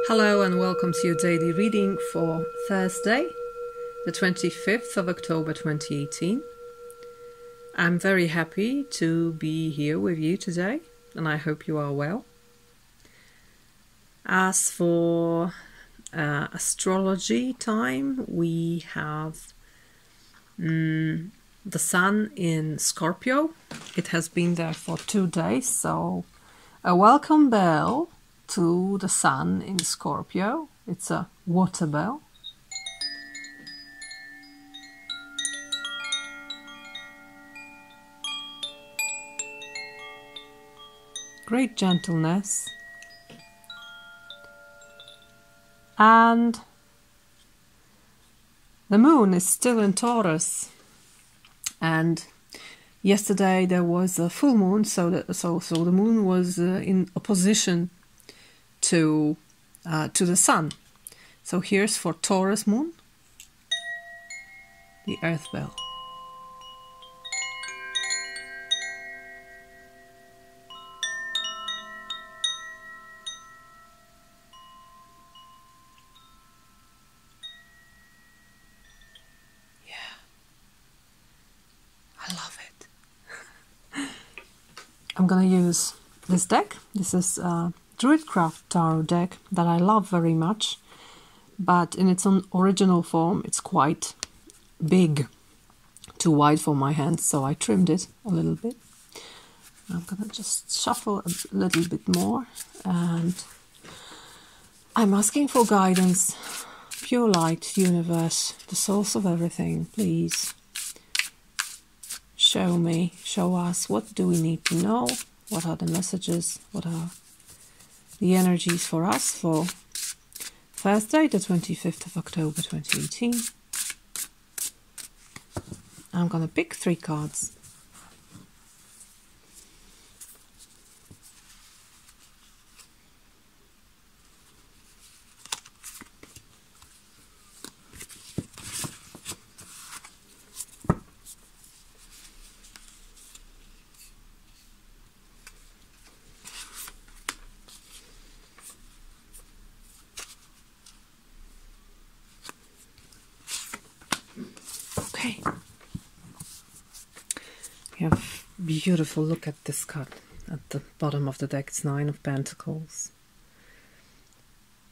Hello and welcome to your daily reading for Thursday, the 25th of October 2018. I'm very happy to be here with you today and I hope you are well. As for astrology time, we have the Sun in Scorpio. It has been there for 2 days, so a welcome bell to the Sun in Scorpio. It's a water bell. Great gentleness. And the Moon is still in Taurus. And yesterday there was a full moon, so the Moon was in opposition to the Sun. So here's for Taurus Moon, the Earth Bell. Yeah, I love it. I'm gonna use this deck. This is Zillich Tarot deck that I love very much, but in its own original form it's quite big, too wide for my hands, so I trimmed it a little bit. I'm gonna just shuffle a little bit more and I'm asking for guidance. Pure light, universe, the source of everything, please show me, show us, what do we need to know, what are the messages, what are the energies for us for Thursday, the 25th of October 2018. I'm gonna pick 3 cards. Okay. We have beautiful, look at this card at the bottom of the deck. It's 9 of Pentacles.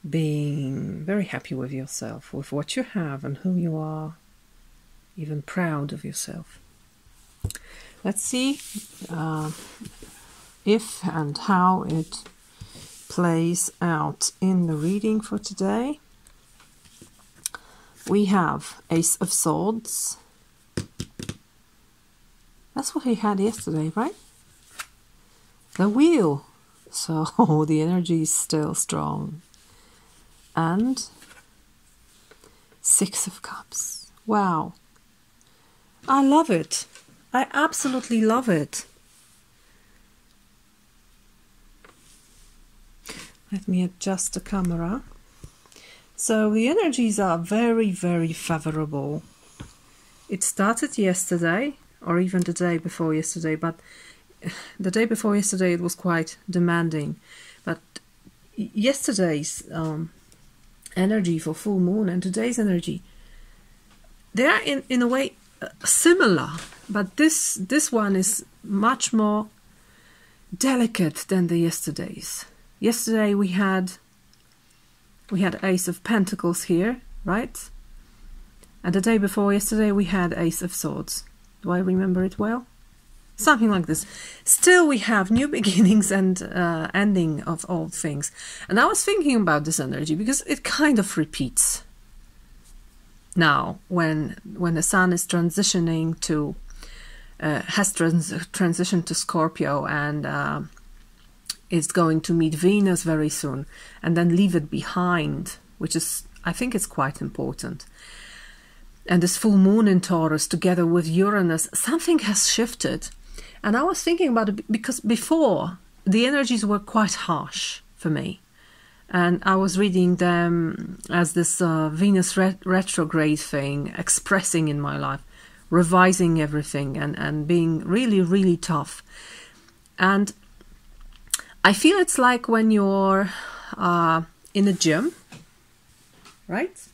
Being very happy with yourself, with what you have and who you are, even proud of yourself. Let's see if and how it plays out in the reading for today. We have Ace of Swords. That's what he had yesterday, right? The Wheel. So the energy is still strong. And 6 of Cups. Wow. I love it. I absolutely love it. Let me adjust the camera. So the energies are very, very favorable. It started yesterday, or even the day before yesterday, but the day before yesterday it was quite demanding. But yesterday's energy for full moon and today's energy, they are in a way similar, but this one is much more delicate than the yesterdays. Yesterday we had Ace of Pentacles here, right? And the day before yesterday we had Ace of Swords. Do I remember it well? Something like this. Still we have new beginnings and ending of old things. And I was thinking about this energy because it kind of repeats. Now, when the Sun is transitioning to, transitioned to Scorpio and is going to meet Venus very soon and then leave it behind, which is, I think it's quite important. And this full moon in Taurus together with Uranus, something has shifted. And I was thinking about it because before the energies were quite harsh for me. And I was reading them as this Venus retrograde thing, expressing in my life, revising everything and being really, really tough. And I feel it's like when you're in a gym, right?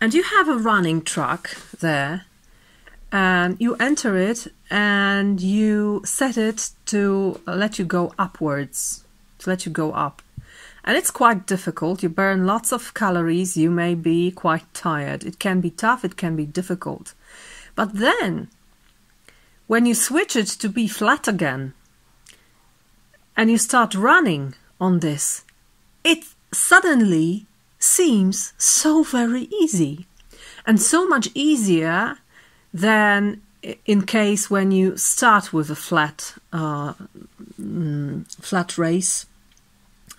And you have a running track there, and you enter it and you set it to let you go upwards, to let you go up. And it's quite difficult. You burn lots of calories. You may be quite tired. It can be tough. It can be difficult. But then, when you switch it to be flat again, and you start running on this, it suddenly seems so very easy. And so much easier than in case when you start with a flat race,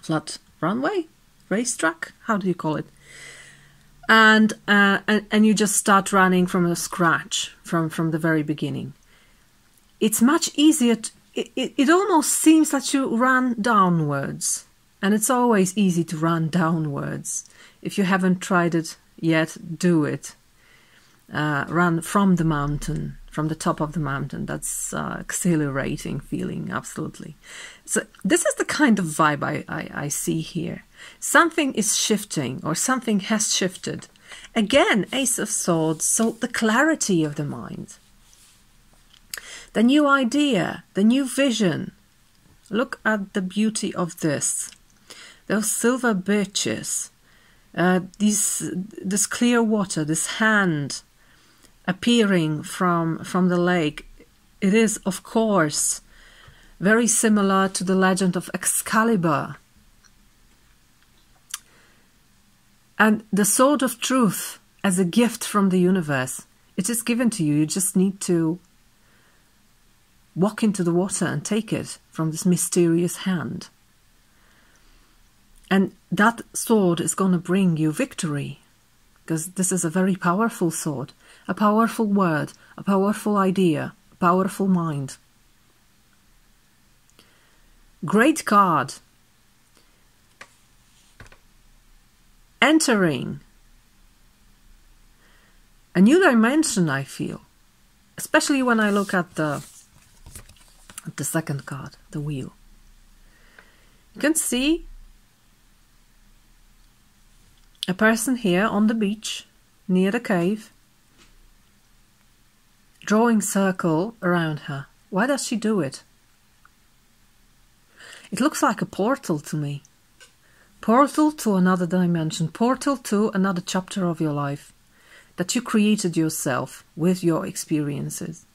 flat runway, racetrack, how do you call it? And you just start running from a scratch, from the very beginning. It's much easier. It almost seems that you run downwards, and it's always easy to run downwards. If you haven't tried it yet, do it. Run from the mountain, from the top of the mountain. That's exhilarating feeling, absolutely. So this is the kind of vibe I see here. Something is shifting, or something has shifted. Again, Ace of Swords, so the clarity of the mind. The new idea, the new vision. Look at the beauty of this. Those silver birches, this clear water, this hand appearing from the lake. It is, of course, very similar to the legend of Excalibur. And the sword of truth as a gift from the universe. It is given to you. You just need to walk into the water and take it from this mysterious hand. And that sword is going to bring you victory, because this is a very powerful sword, a powerful word, a powerful idea, a powerful mind. Great card. Entering a new dimension, I feel, especially when I look at the second card, the wheel. You can see a person here on the beach near the cave, drawing circle around her. Why does she do it? It looks like a portal to me. Portal to another dimension, portal to another chapter of your life that you created yourself with your experiences.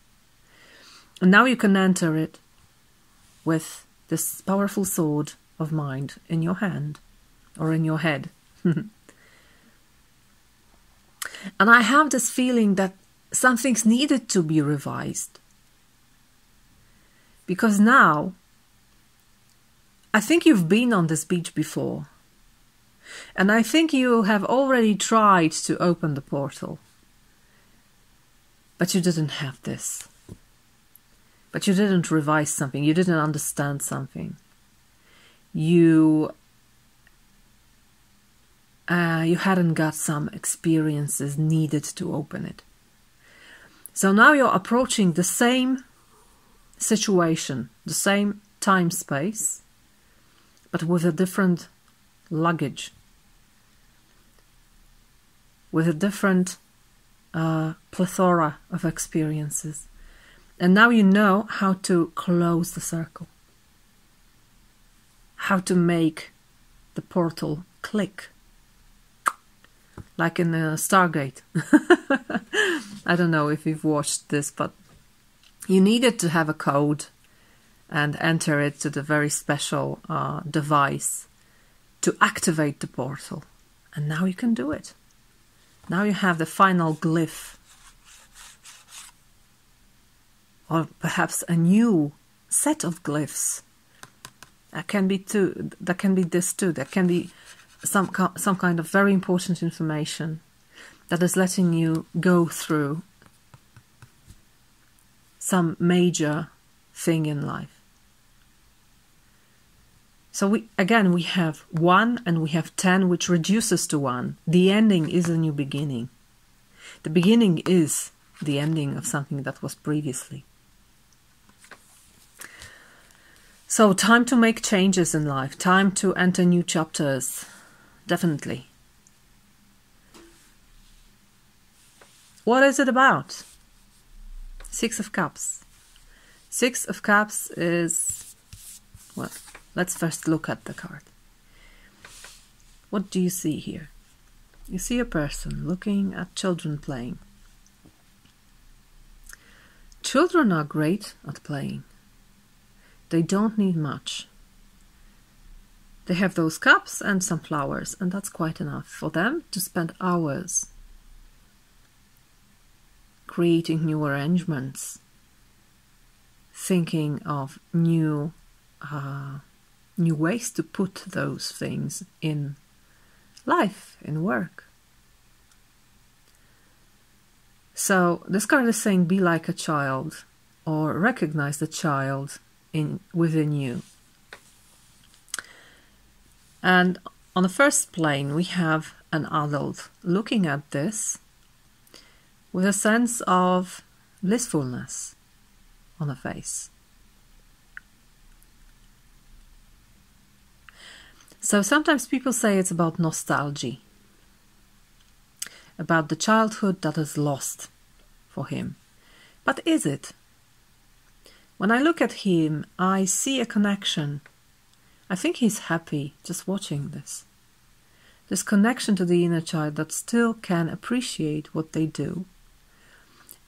And now you can enter it with this powerful sword of mind in your hand or in your head. And I have this feeling that something's needed to be revised. Because now, I think you've been on this beach before. And I think you have already tried to open the portal. But you didn't have this. But you didn't revise something. You didn't understand something. You hadn't got some experiences needed to open it. So now you're approaching the same situation, the same time space, but with a different luggage, with a different plethora of experiences. And now you know how to close the circle, how to make the portal click, like in a Stargate. I don't know if you've watched this, but you needed to have a code and enter it to the very special device to activate the portal. And now you can do it. Now you have the final glyph. Or perhaps a new set of glyphs. That can be two. That can be this too. That can be some kind of very important information that is letting you go through some major thing in life. So we have 1 and we have 10, which reduces to 1. The ending is a new beginning. The beginning is the ending of something that was previously. So time to make changes in life, time to enter new chapters, definitely. What is it about? Six of Cups. Six of Cups is, well, let's first look at the card. What do you see here? You see a person looking at children playing. Children are great at playing. They don't need much. They have those cups and some flowers, and that's quite enough for them to spend hours creating new arrangements, thinking of new ways to put those things in life, in work. So this card is saying be like a child, or recognize the child within you. And on the first plane we have an adult looking at this with a sense of blissfulness on the face. So sometimes people say it's about nostalgia, about the childhood that is lost for him. But is it? When I look at him, I see a connection. I think he's happy just watching this. This connection to the inner child that still can appreciate what they do.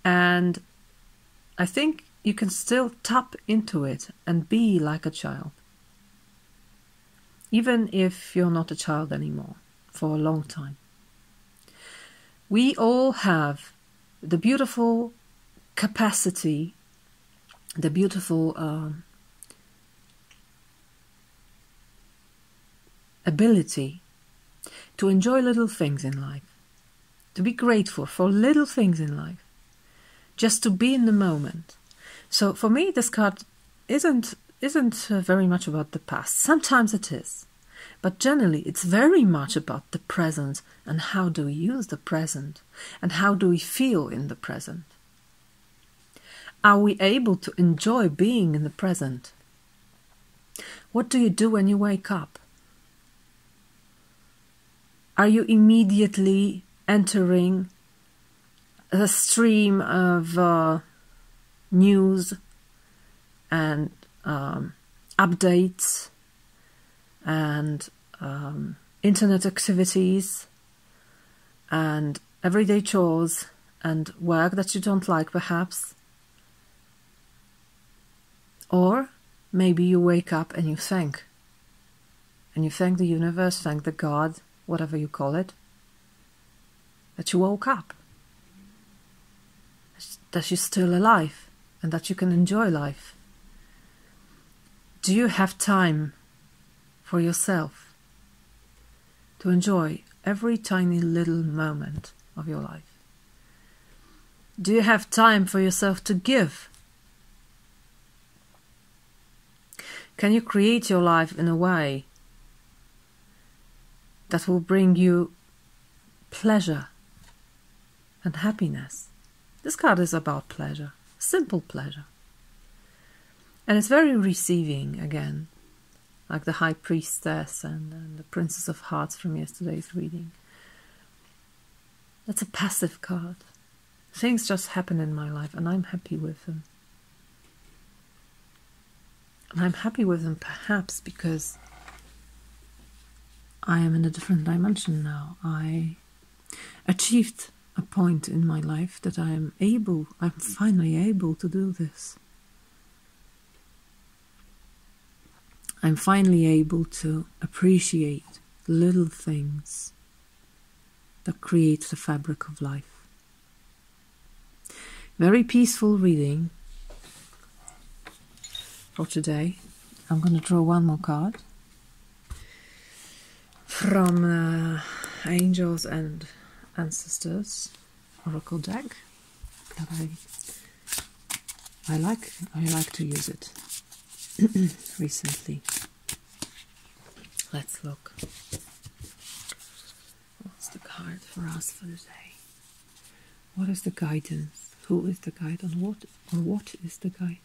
And I think you can still tap into it and be like a child. Even if you're not a child anymore, for a long time. We all have the beautiful capacity, the beautiful ability to enjoy little things in life, to be grateful for little things in life, just to be in the moment. So for me, this card isn't very much about the past. Sometimes it is, but generally it's very much about the present and how do we use the present and how do we feel in the present. Are we able to enjoy being in the present? What do you do when you wake up? Are you immediately entering a stream of news and updates and internet activities and everyday chores and work that you don't like perhaps? Or maybe you wake up and you thank the universe, thank the God, whatever you call it, that you woke up, that you're still alive and that you can enjoy life. Do you have time for yourself to enjoy every tiny little moment of your life? Do you have time for yourself to give? Can you create your life in a way that will bring you pleasure and happiness? This card is about pleasure, simple pleasure. And it's very receiving again, like the High Priestess and the Princess of Hearts from yesterday's reading. That's a passive card. Things just happen in my life and I'm happy with them. And I'm happy with them perhaps because I am in a different dimension now. I achieved a point in my life that I'm finally able to do this. I'm finally able to appreciate little things that create the fabric of life. Very peaceful reading for today. I'm going to draw one more card from Angels and Ancestors Oracle deck that I like to use it recently. Let's look. What's the card for us for today? What is the guidance? Who is the guide on what? Or what is the guide?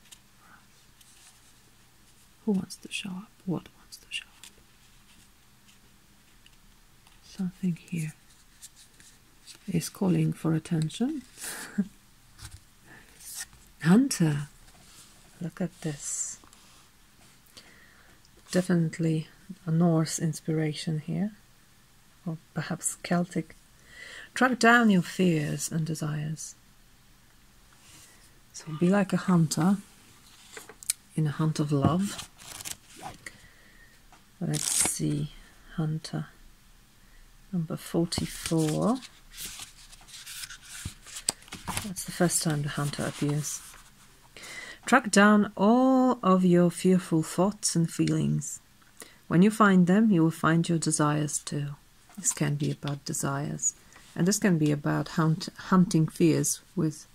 Who wants to show up? What wants to show up? Something here is calling for attention. Hunter. Look at this. Definitely a Norse inspiration here. Or perhaps Celtic. Track down your fears and desires. So be like a hunter in a hunt of love. Let's see, hunter number 44. That's the first time the hunter appears. Track down all of your fearful thoughts and feelings. When you find them, you will find your desires too. This can be about desires. And this can be about hunting fears with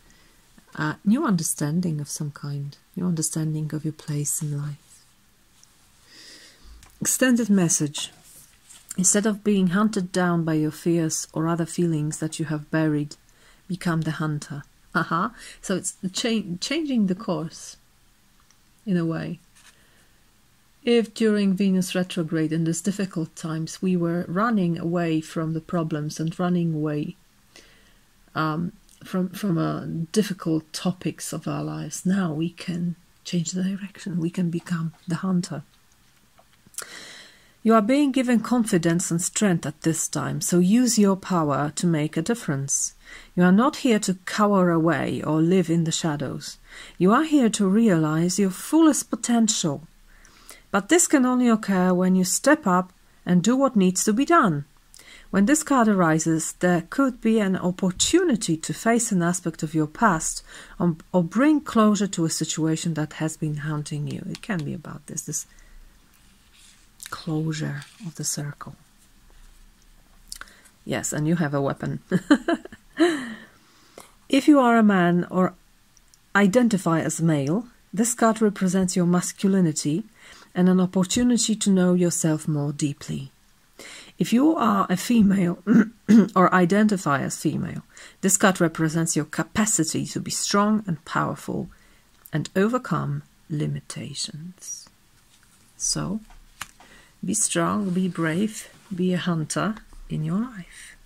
a new understanding of some kind. New understanding of your place in life. Extended message. Instead of being hunted down by your fears or other feelings that you have buried, become the hunter. So it's changing the course, in a way. If during Venus retrograde in these difficult times we were running away from the problems and running away from difficult topics of our lives, now we can change the direction. We can become the hunter. You are being given confidence and strength at this time, so use your power to make a difference. You are not here to cower away or live in the shadows. You are here to realize your fullest potential. But this can only occur when you step up and do what needs to be done. When this card arises, there could be an opportunity to face an aspect of your past or bring closure to a situation that has been haunting you. It can be about this closure of the circle. Yes, and you have a weapon. If you are a man or identify as male, this card represents your masculinity and an opportunity to know yourself more deeply. If you are a female or identify as female, this card represents your capacity to be strong and powerful and overcome limitations. So, be strong, be brave, be a hunter in your life.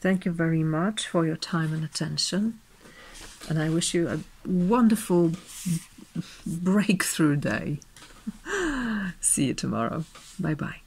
Thank you very much for your time and attention. And I wish you a wonderful breakthrough day. See you tomorrow. Bye-bye.